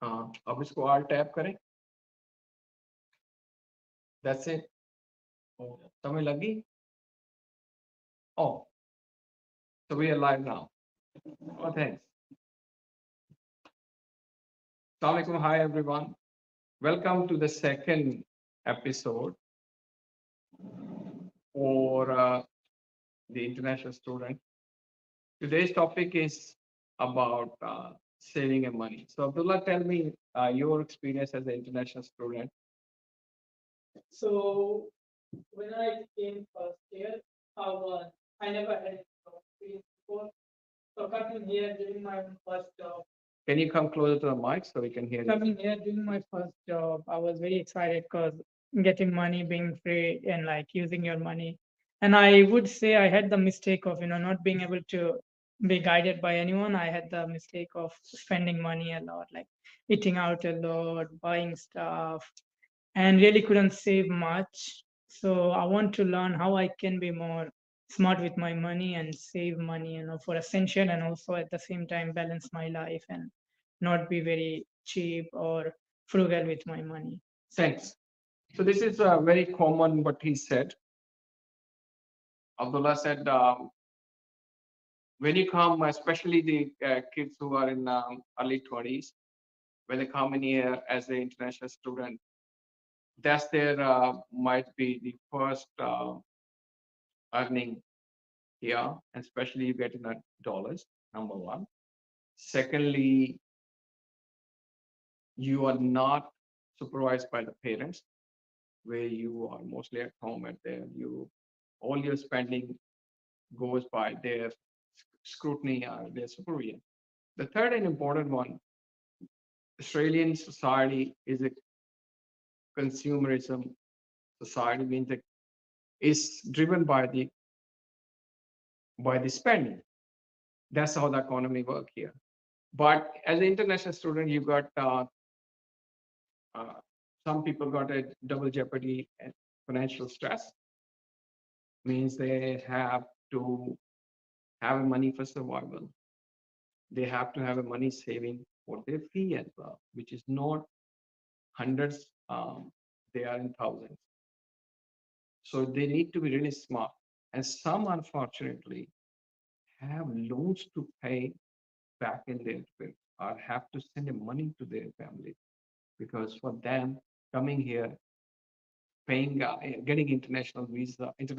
अब इसको आल टैप करें. That's it. समय लगी. Oh, so we are live now. Oh, thanks. Assalamu alaikum. Hi everyone. Welcome to the second episode for the international student. Today's topic is about saving and money. So Abdullah, tell me your experience as an international student. So when I came first year, I never had any experience before. So coming here during my first job, Can you come closer to the mic so we can hear you? coming here doing my first job, I was very excited because getting money, being free, and like using your money. And I would say I had the mistake of not being able to be guided by anyone. I had the mistake of spending money a lot, like eating out a lot, buying stuff, and really couldn't save much. So I want to learn how I can be more smart with my money and save money, for essential, and also at the same time balance my life and not be very cheap or frugal with my money. Thanks. So this is very common what he said. Abdullah said, when you come, especially the kids who are in early 20s, when they come in here as an international student, that's their might be the first earning here, and especially you get in dollars, number one. Secondly, you are not supervised by the parents, where you are mostly at home and there you all your spending goes by their scrutiny or their supervision. The third and important one, Australian society is a consumerism society, means that is driven by the spending. That's how the economy work here. But as an international student, you got uh, some people got a double jeopardy and financial stress. Means they have to have money for survival. They have to have a money saving for their fee as well, which is not hundreds. They are in thousands. So they need to be really smart. And some, unfortunately, have loans to pay back in their bill or have to send the money to their family because for them coming here, paying, getting international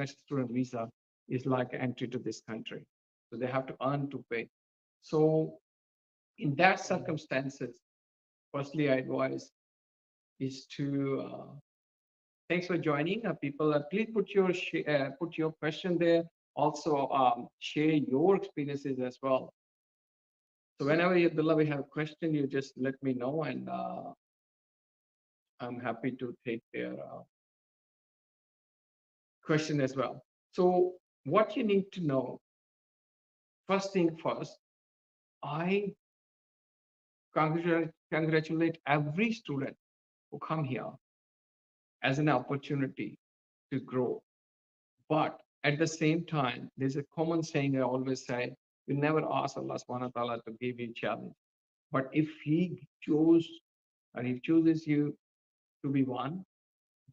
student visa is like entry to this country. So they have to earn to pay. So in that circumstances, firstly, I advise is to thanks for joining. People, please put your question there. Also, share your experiences as well. So whenever you, beloved, have a question, you just let me know, and I'm happy to take their question as well. So what you need to know, first thing first, I congratulate every student who come here as an opportunity to grow. But at the same time, there's a common saying I always say, you never ask Allah subhanahu wa ta'ala to give you a challenge. But if He chose or He chooses you to be one,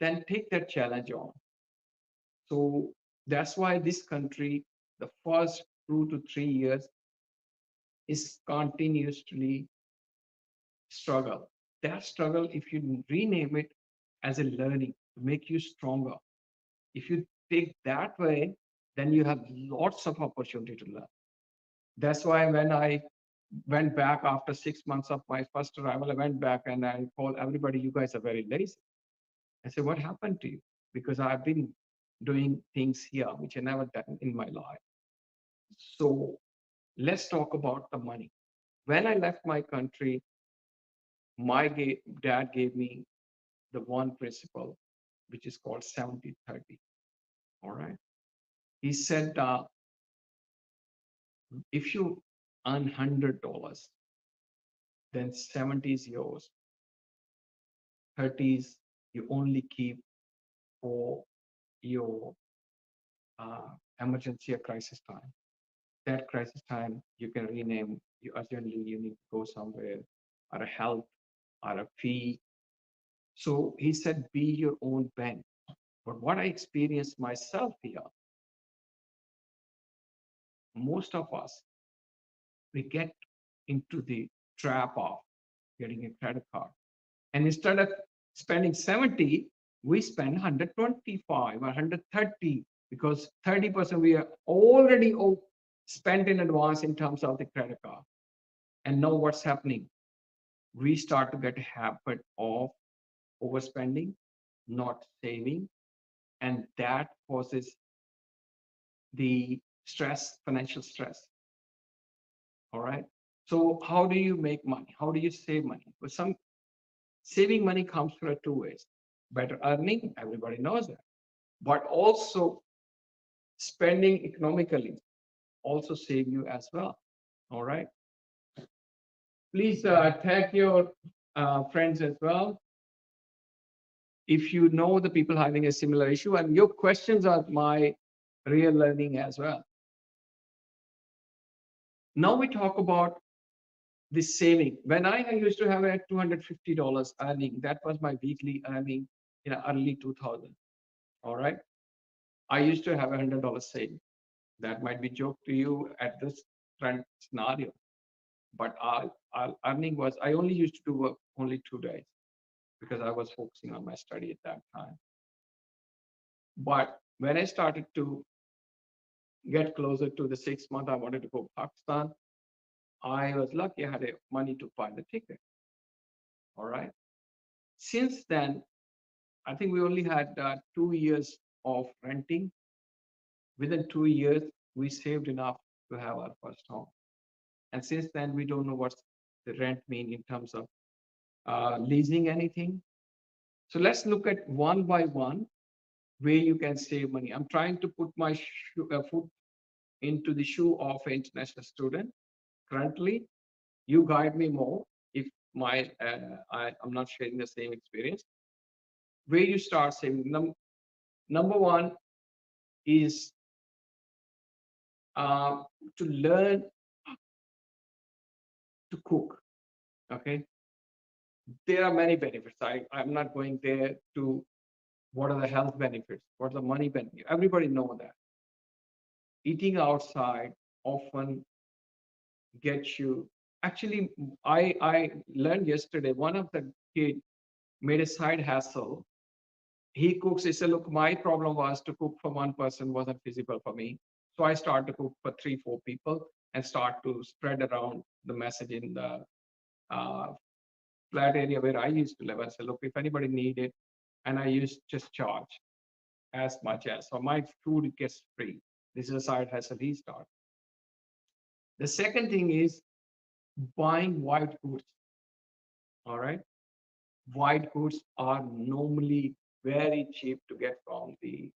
then take that challenge on. So that's why this country, the first 2 to 3 years, is continuously struggle. That struggle, if you rename it as a learning to make you stronger, if you take that way, then you have lots of opportunity to learn. That's why when I went back after 6 months of my first arrival, I went back and I told everybody, you guys are very lazy. I said, what happened to you? Because I've been doing things here which I never done in my life. So let's talk about the money. When I left my country, dad gave me the one principle, which is called 70-30. All right. He said, if you earn $100, then 70 is yours. 30s you only keep for your emergency or crisis time. That crisis time you can rename. You urgently you need to go somewhere or a help. or a fee. So he said, be your own bank. But what I experienced myself here, most of us, we get into the trap of getting a credit card. And instead of spending 70, we spend 125 or 130 because 30% we are already spent in advance in terms of the credit card. And now what's happening? We start to get a habit of overspending, not saving, and that causes the stress, financial stress. All right. So how do you make money? How do you save money? Well, some saving money comes through two ways. Better earning, everybody knows that. But also spending economically also save you as well. All right. Please tag your friends as well. If you know the people having a similar issue, and your questions are my real learning as well. Now we talk about the saving. When I used to have a $250 earning, that was my weekly earning in early 2000. All right. I used to have $100 saving. That might be joke to you at this current scenario, but our earning was, I only used to do work only 2 days because I was focusing on my study at that time. But when I started to get closer to the 6 month, I wanted to go to Pakistan. I was lucky I had money to buy the ticket. All right. Since then, I think we only had 2 years of renting. Within 2 years, we saved enough to have our first home. And since then, we don't know what's the rent mean in terms of leasing anything. So let's look at one by one where you can save money. I'm trying to put my foot into the shoe of an international student. Currently, you guide me more if I'm not sharing the same experience. Where you start saving. Number one is uh, to learn to cook. Okay, there are many benefits. I'm not going there to what are the health benefits, what are the money benefits. Everybody know that eating outside often gets you. Actually, I learned yesterday. One of the kid made a side hustle. He cooks. He said, "Look, my problem was to cook for one person wasn't feasible for me. So I started to cook for 3, 4 people and start to spread around the message in the uh, flat area where I used to live. I said, look, if anybody need it, and I used just charge as much as so my food gets free. This is a side hustle he started. The second thing is buying white goods. All right, white goods are normally very cheap to get from the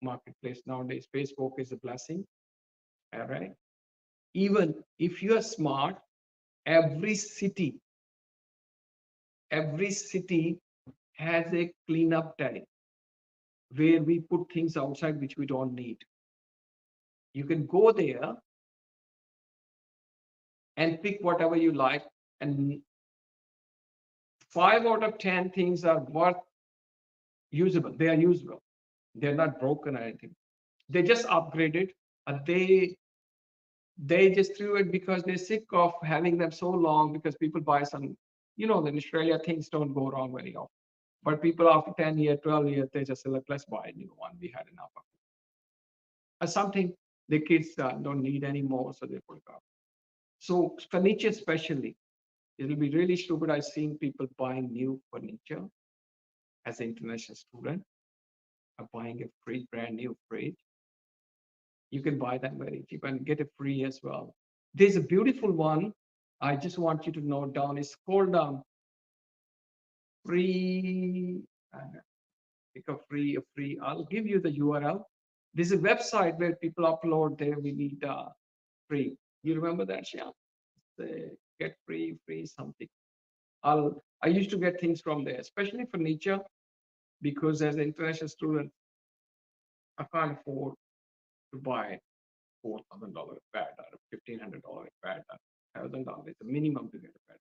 marketplace nowadays. Facebook is a blessing. All right, even if you are smart, every city, every city has a cleanup day where we put things outside which we don't need. You can go there and pick whatever you like, and 5 out of 10 things are worth usable. They are usable. They're not broken or anything. They just upgraded. They just threw it because they're sick of having them so long because people buy some, in Australia things don't go wrong very often. But people after 10 years, 12 years, they just say, look, let's buy a new one. We had enough of it. Something the kids don't need anymore, so they put it up. So furniture especially, it'll be really stupid. I've seen people buying new furniture as an international student, buying a free brand new fridge. You can buy them very cheap and get it free as well. There's a beautiful one. I just want you to note down. It's called free. Pick a free. I'll give you the URL. There's a website where people upload there. We need free. You remember that, Shyam? Get free something. I used to get things from there, especially furniture, because as an international student, I can't afford to buy $4,000 bed or $1,500 bed or $1,000 is the minimum to get a bed.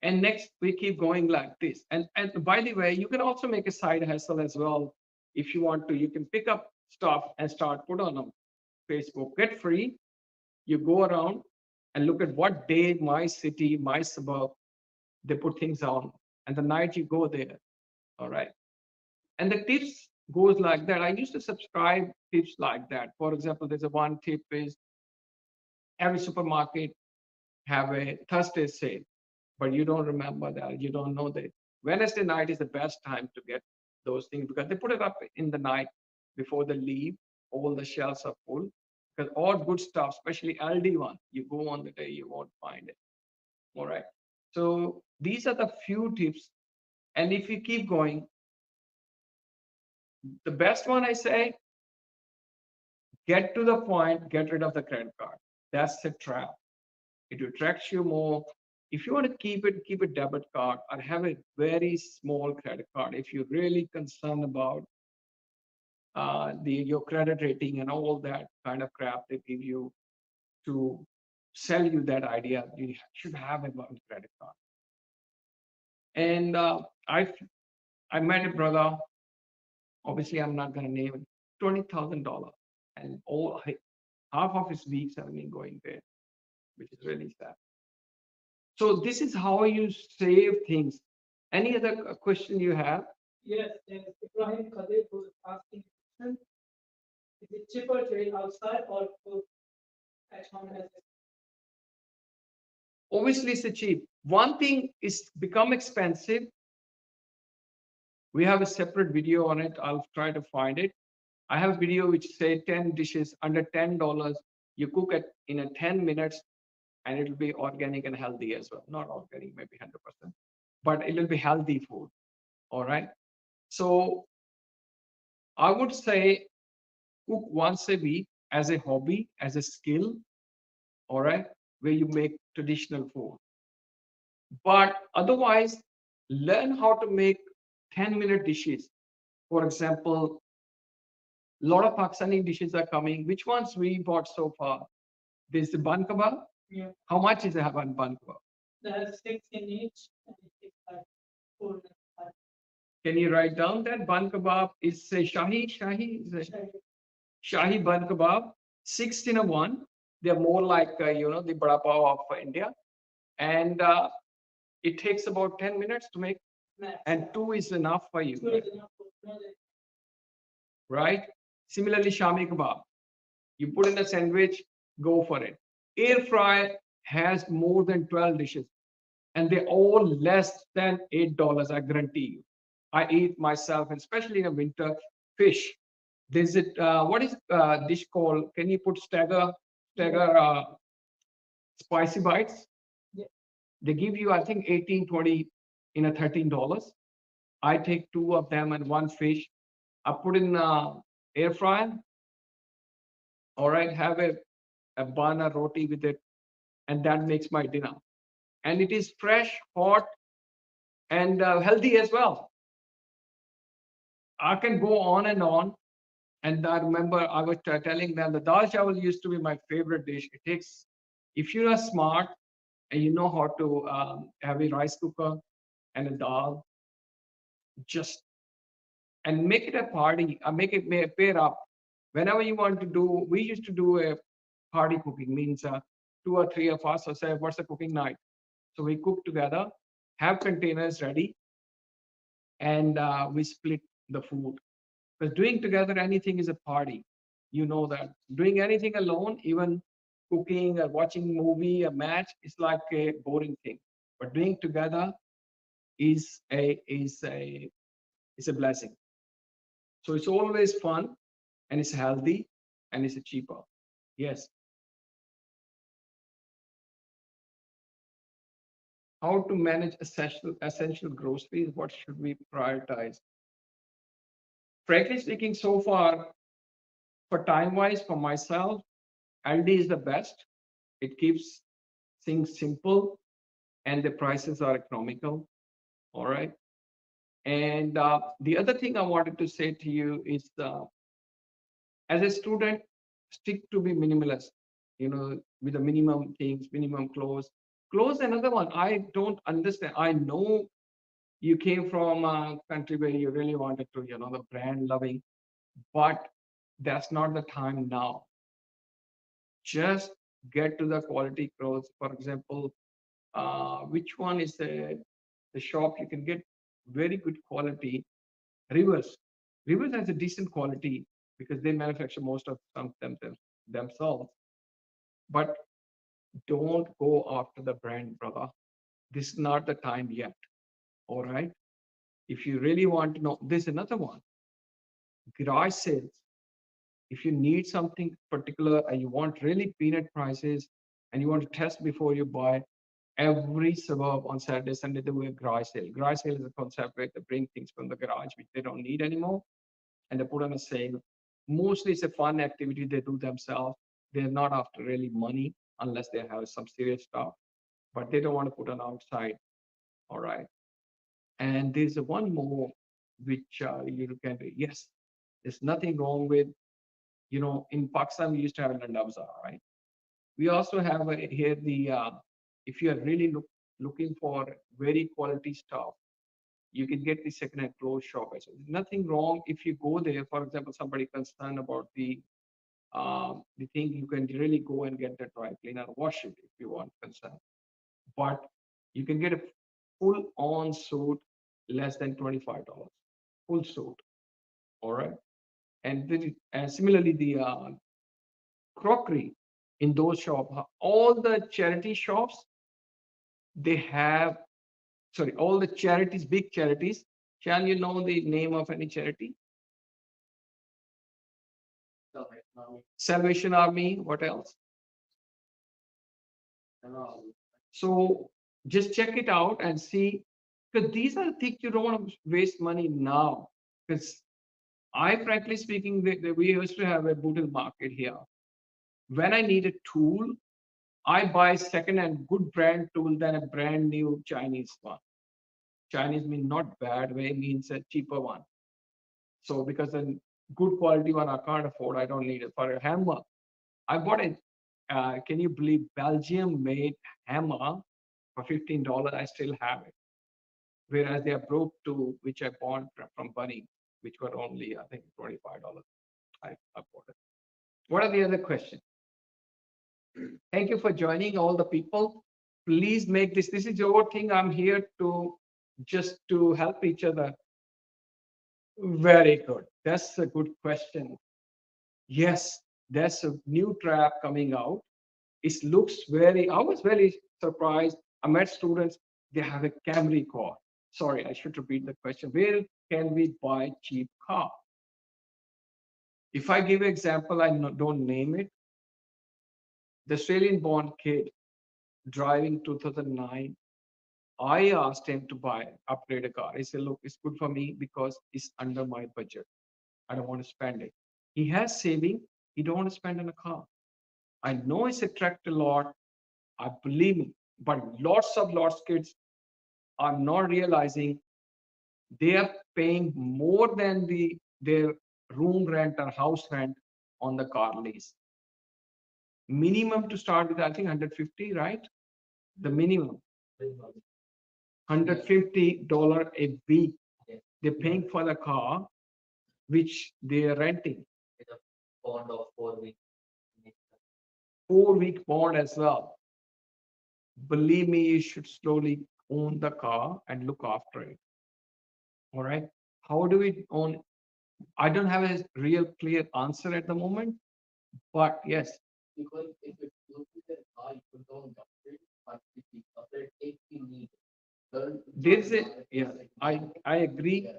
And next we keep going like this. And by the way, you can also make a side hustle as well. If you want to, you can pick up stuff and start put on Facebook, get free. You go around and look at what day my city, my suburb, they put things on. And the night you go there, all right. And the tips goes like that. I used to subscribe tips like that. For example, there's a one tip is every supermarket have a Thursday sale, but you don't remember that. You don't know that Wednesday night is the best time to get those things because they put it up in the night before they leave. All the shelves are full because all good stuff, especially LD one, you go on the day, you won't find it. All right. So these are the few tips. And if you keep going, the best one I say, get to the point, get rid of the credit card. That's the trap. It attracts you more. If you want to keep a debit card or have a very small credit card. If you're really concerned about your credit rating and all that kind of crap they give you to sell you that idea, you should have a credit card. And I met a brother. Obviously, I'm not going to name it. $20,000, and all half of his weeks have been going there, which is really sad. So this is how you save things. Any other question you have? Yes, yes. Ibrahim Khalid was asking a question. Is it cheaper to eat outside or cook at home as Obviously, it's cheap. One thing is become expensive. We have a separate video on it. I'll try to find it. I have a video which say 10 dishes under $10. You cook it in a 10 minutes and it'll be organic and healthy as well. Not organic, maybe 100%, but it'll be healthy food. All right. So I would say cook once a week as a hobby, as a skill, all right, where you make traditional food. But otherwise, learn how to make 10-minute dishes. For example, a lot of Pakistani dishes are coming. Which ones we bought so far? There's the bun kebab. yeah? How much is a bun kebab? There's six in each, and it takes like 4 minutes. Can you write down that bun kebab is a shahi bun kebab, 16 in a one. They're more like the bada pav of India, and it takes about 10 minutes to make, Max. and two is enough for you, Two is enough for more than right? Similarly, shami kebab, you put in a sandwich, go for it. Air fry has more than 12 dishes, and they're all less than $8. I guarantee you. I eat myself, and especially in the winter, fish. There's it. What is dish called? Can you put stagger spicy bites? yeah. They give you, I think, 18, 20 in a $13. I take two of them and one fish. I put in air fryer. All right, have a bun or roti with it, and that makes my dinner. And it is fresh, hot, and healthy as well. I can go on and on. And I remember I was telling them the dal chawal used to be my favorite dish. It takes, if you are smart and you know how to have a rice cooker and a dal, just and make it a party. Make it pair up. Whenever you want to do, we used to do a party cooking. Means two or three of us. So say, what's the cooking night? So we cook together, have containers ready, and we split the food. Because doing together anything is a party. You know that. Doing anything alone, even cooking or watching movie, a match, is like a boring thing. But doing together is a blessing. So it's always fun and it's healthy and it's cheaper. Yes. How to manage essential groceries? What should we prioritize? Frankly speaking, so far, for time wise, for myself, Aldi is the best. It keeps things simple and the prices are economical. All right. And the other thing I wanted to say to you is as a student, stick to be minimalist, with the minimum things, minimum clothes. Close another one. I don't understand. I know you came from a country where you really wanted to, the brand loving, but that's not the time now. Just get to the quality clothes. For example, which one is the shop you can get very good quality? Rivers. Rivers has a decent quality because they manufacture most of themselves. But don't go after the brand, brother. This is not the time yet. All right. If you really want to know, there's another one. Garage sales. If you need something particular and you want really peanut prices and you want to test before you buy, every suburb on Saturday, Sunday, they do a garage sale. Garage sale is a concept where they bring things from the garage which they don't need anymore and they put on a sale. Mostly it's a fun activity they do themselves. They're not after really money unless they have some serious stuff, but they don't want to put on outside. All right. And there's one more which you can do. Yes, there's nothing wrong with, in Pakistan, we used to have an Bazaar, right? We also have here if you are really looking for very quality stuff, you can get the second-hand clothes shop as well. There's nothing wrong if you go there. For example, somebody concerned about the thing, you can really go and get the dry cleaner, wash it if you want concern. But you can get a full-on suit less than $25, full suit. All right. And similarly, the crockery in those shops, all the charity shops, they have, sorry, all the charities, big charities. Shall you know the name of any charity? Salvation Army. What else? So just check it out and see, because these are things you don't want to waste money now. Because frankly speaking, we used to have a boodle market here. When I need a tool, I buy second and good brand tool than a brand new Chinese one. Chinese means not bad way, means a cheaper one. So because a good quality one I can't afford, I don't need it. For a hammer, I bought a, can you believe, Belgium made hammer for $15. I still have it. Whereas they are broke to which I bought from Bunny, which were only, I think, $25. I bought it. What are the other questions? Thank you for joining all the people. Please make this is your thing. I'm here to just to help each other. Very good. That's a good question. Yes, there's a new trap coming out. It looks I was very surprised. I met students, they have a Camry car. Sorry, I should repeat the question. Where can we buy cheap car? If I give an example, don't name it. The Australian born kid driving 2009, I asked him to upgrade a car. He said, look, it's good for me because it's under my budget. I don't want to spend it. He has saving. He don't want to spend on a car. I know it's attracted a lot. I believe me, but lots kids are not realizing they are paying more than their room rent or house rent on the car lease. Minimum to start with, I think 150, right? The minimum. $150 a week. They're paying for the car, which they are renting. With a bond of 4 weeks. 4 week bond as well. Believe me, you should slowly own the car and look after it. All right. How do we own? I don't have a real clear answer at the moment, but yes. Because if it's the car, you don't upgrade, but if upgrade if you need. There's a yeah, I agree.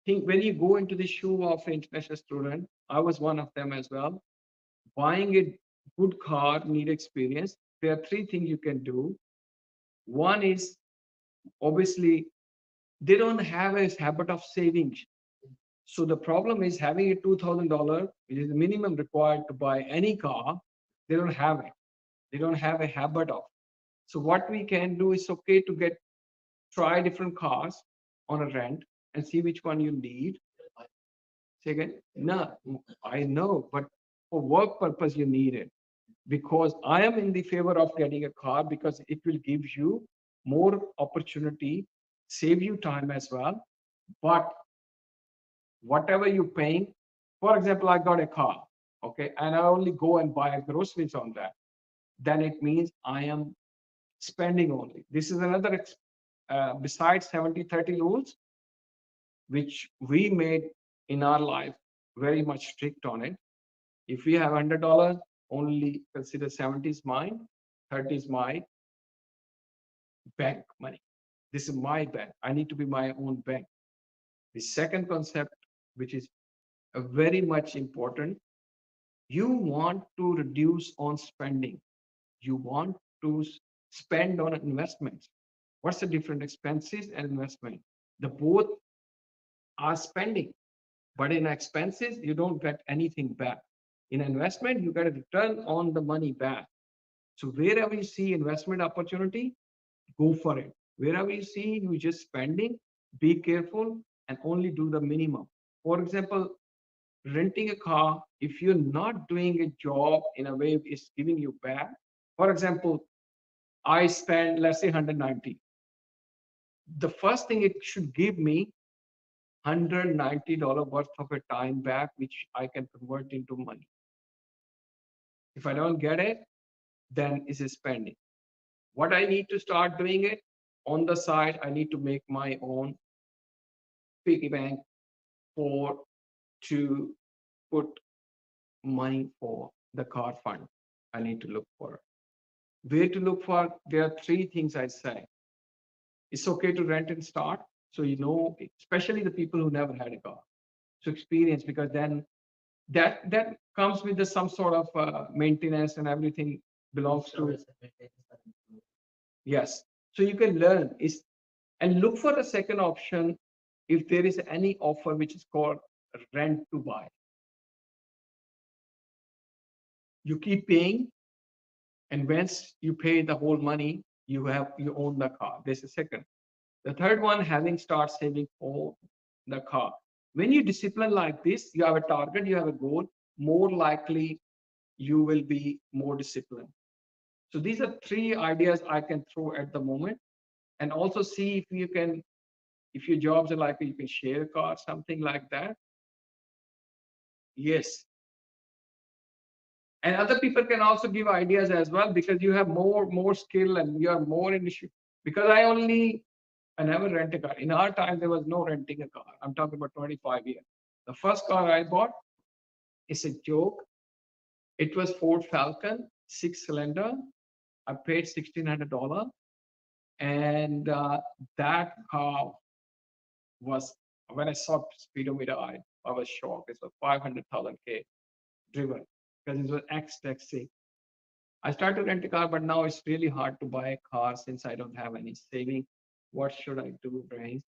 Think when you go into the shoe of an international student, I was one of them as well. Buying a good car need experience. There are three things you can do. One is obviously they don't have a habit of saving. So the problem is having a $2,000, which is the minimum required to buy any car, they don't have it. They don't have a habit of. So what we can do is okay to try different cars on a rent and see which one you need. Say again, no, I know, but for work purpose you need it. because I am in the favor of getting a car because it will give you more opportunity, save you time as well. But whatever you're paying, for example, I got a car, okay, and I only go and buy groceries on that, then it means I am spending only. This is another, besides 70-30 rules, which we made in our life very much strict on it. If we have $100, only consider 70 is mine, 30 is my bank money. This is my bank. I need to be my own bank. The second concept, which is a very much important, you want to reduce on spending. You want to spend on investments. What's the difference? Expenses and investment. The both are spending, but in expenses, you don't get anything back. In investment, you get a return on the money back. So wherever you see investment opportunity, go for it. Wherever you see you just spending, be careful and only do the minimum. For example, renting a car, if you're not doing a job in a way it's giving you back. For example, I spend, let's say 190. The first thing it should give me $190 worth of a time back, which I can convert into money. If I don't get it, then it's a spending. What I need to start doing it on the side, I need to make my own piggy bank for to put money for the car fund. I need to look for. Where to look for? There are three things I say. It's okay to rent and start. So you know, especially the people who never had a car. So experience, because then that comes with the some sort of maintenance and everything belongs to. Yes. So you can learn is and look for the second option if there is any offer which is called rent to buy. You keep paying, and once you pay the whole money, you own the car. This is second. The third one, having start saving for the car. When you discipline like this, you have a target, you have a goal, more likely you will be more disciplined. So these are three ideas I can throw at the moment. And also see if you can, if your jobs are like you can share a car, something like that. Yes. And other people can also give ideas as well because you have more skill and you are more in issue. Because I never rent a car. In our time, there was no renting a car. I'm talking about 25 years. The first car I bought is a joke. It was Ford Falcon, 6-cylinder. I paid $1,600. And that car was, when I saw speedometer, I was shocked. It was 500,000 K driven because it was X-Taxi. I started to rent a car, but now it's really hard to buy a car since I don't have any saving. What should I do, Brian?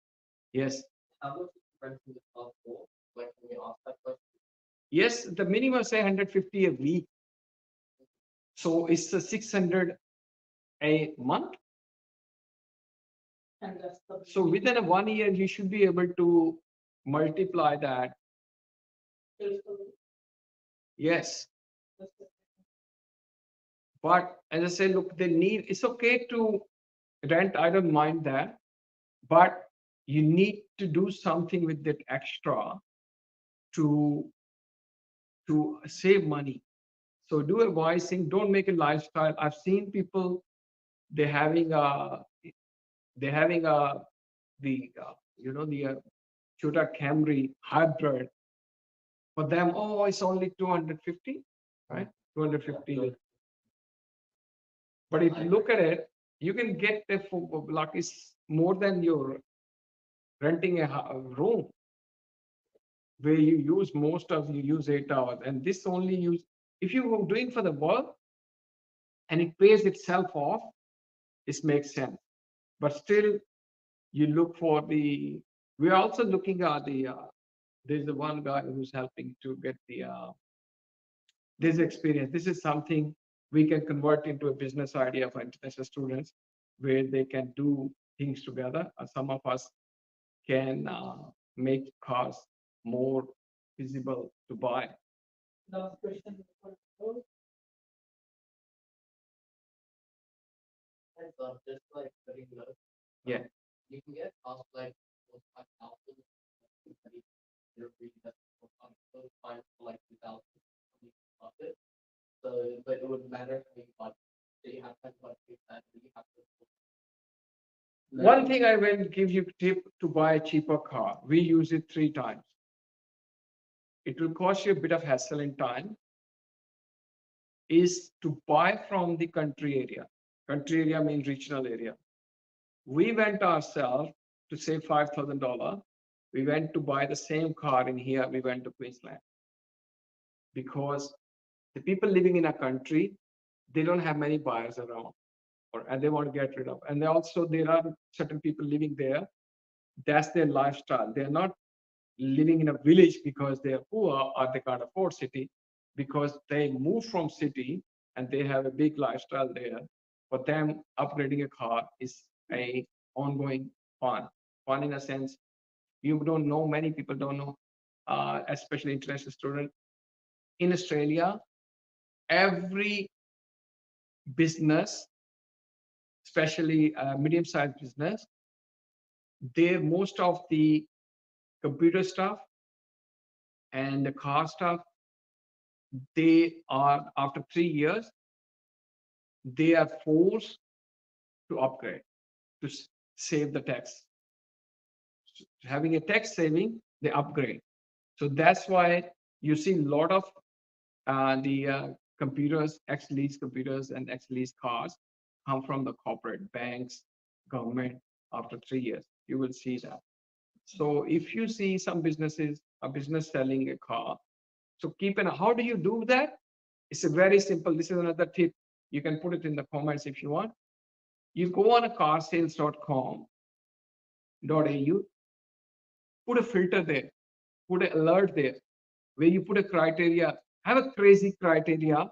Yes. How much is renting the car for? Like, can we ask that question? Yes, the minimum say 150 a week. So it's a 600 a month. And that's the So within a 1 year, you should be able to multiply that. Yes. But as I said, look, they need, it's okay to rent, I don't mind that, but you need to do something with that extra to save money. So do a wise thing, don't make a lifestyle. I've seen people, they're having a, they're having a, the, the Toyota Camry hybrid. For them, oh, it's only 250, right? 250. But if you look at it, you can get a like it's more than your renting a room where you use most of you use 8 hours, and this only use if you were doing for the work and it pays itself off, this makes sense. But still, you look for the. We're also looking at the. There's the one guy who's helping to get the this experience. This is something we can convert into a business idea for international students where they can do things together. Some of us can make cars more visible to buy. last question. Yeah. One thing I will give you tip to buy a cheaper car. We use it 3 times. It will cost you a bit of hassle in time. Is to buy from the country area. Country area means regional area. We went ourselves to save $5,000. We went to buy the same car in here. We went to Queensland because the people living in a country, they don't have many buyers around, and they want to get rid of. And also there are certain people living there. That's their lifestyle. They're not living in a village because they're poor or they can't afford city, because they move from city and they have a big lifestyle there. For them, upgrading a car is a ongoing fun. Fun in a sense, you don't know, many people don't know, especially international students. In Australia, every business, especially medium-sized business, they most of the computer stuff and the car stuff, they are after 3 years, they are forced to upgrade to save the tax. Having a tax saving, they upgrade. So that's why you see a lot of the computers, ex-lease computers and ex-lease cars come from the corporate banks, government. After 3 years, you will see that. So if you see some businesses, a business selling a car, so keep an eye. How do you do that? It's a very simple. This is another tip. You can put it in the comments if you want. You go on a carsales.com.au, put a filter there, put an alert there, where you put a criteria, have a crazy criteria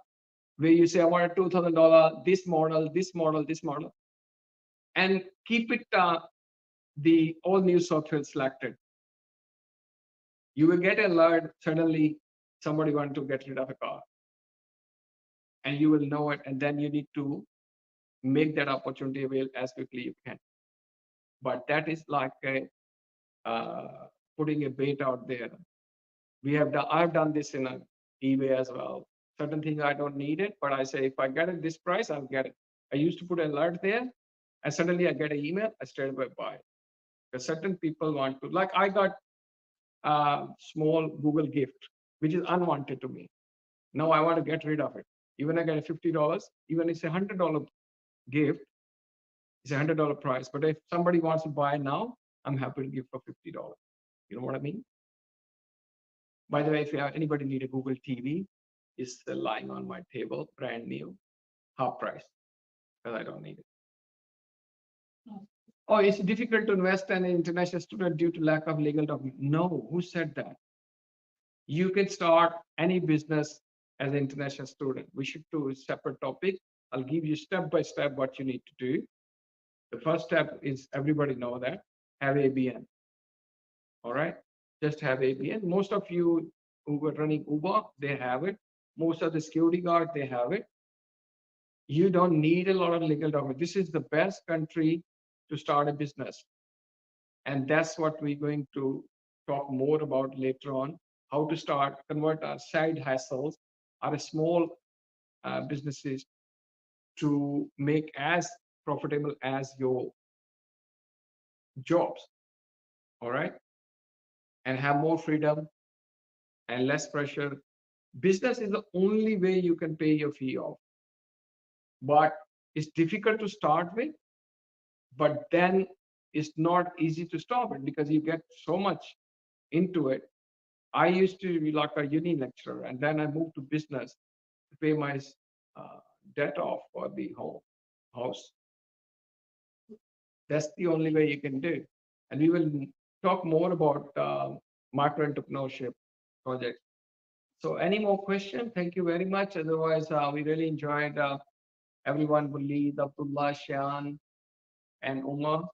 where you say, I want a $2,000, this model, this model, this model, and keep it the all new software selected. You will get an alert, suddenly somebody want to get rid of a car. And you will know it, and then you need to make that opportunity available as quickly you can. But that is like putting a bait out there. I've done this in eBay as well. Certain things I don't need it, but I say if I get it this price, I'll get it. I used to put an alert there, and suddenly I get an email, I straight away buy it. Because certain people want to, like I got a small Google gift, which is unwanted to me. Now I want to get rid of it. Even I get a $50, even it's $100 gift, it's $100 price. But if somebody wants to buy now, I'm happy to give for $50. You know what I mean? By the way, if anybody need a Google TV, it's lying on my table, brand new, half price, because I don't need it. Oh, it's difficult to invest in an international student due to lack of legal document. No, who said that? You can start any business as an international student. We should do a separate topic. I'll give you step by step what you need to do. The first step is everybody know that, have ABN. All right, just have ABN. Most of you who are running Uber, they have it. Most of the security guard, they have it. You don't need a lot of legal documents. This is the best country to start a business. And that's what we're going to talk more about later on, how to start, convert our side hustles, our small businesses to make as profitable as your jobs. All right. And have more freedom and less pressure. Business is the only way you can pay your fee off. But it's difficult to start with, but then it's not easy to stop it because you get so much into it. I used to be like a uni lecturer, and then I moved to business to pay my debt off for the whole house. That's the only way you can do. And we will talk more about micro entrepreneurship projects. So any more questions? Thank you very much. Otherwise, we really enjoyed everyone, Walid, Abdullah, Shan, and Umar.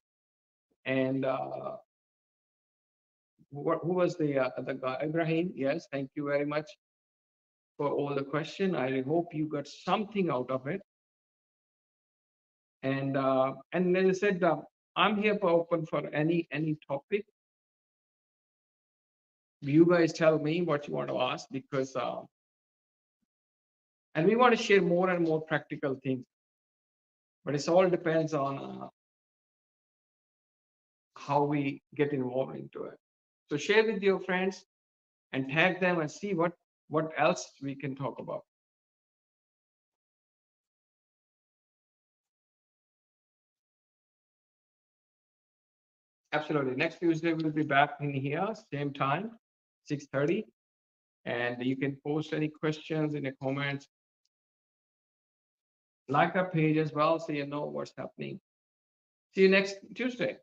And who was the guy? Ibrahim. Yes, thank you very much for all the question. I hope you got something out of it. And as I said, I'm here for open for any topic. You guys tell me what you want to ask because and we want to share more and more practical things, but it all depends on how we get involved into it. So share with your friends and tag them and see what else we can talk about. Absolutely. Next Tuesday we'll be back in here, same time, 6:30. And you can post any questions in the comments. Like our page as well so you know what's happening. See you next Tuesday.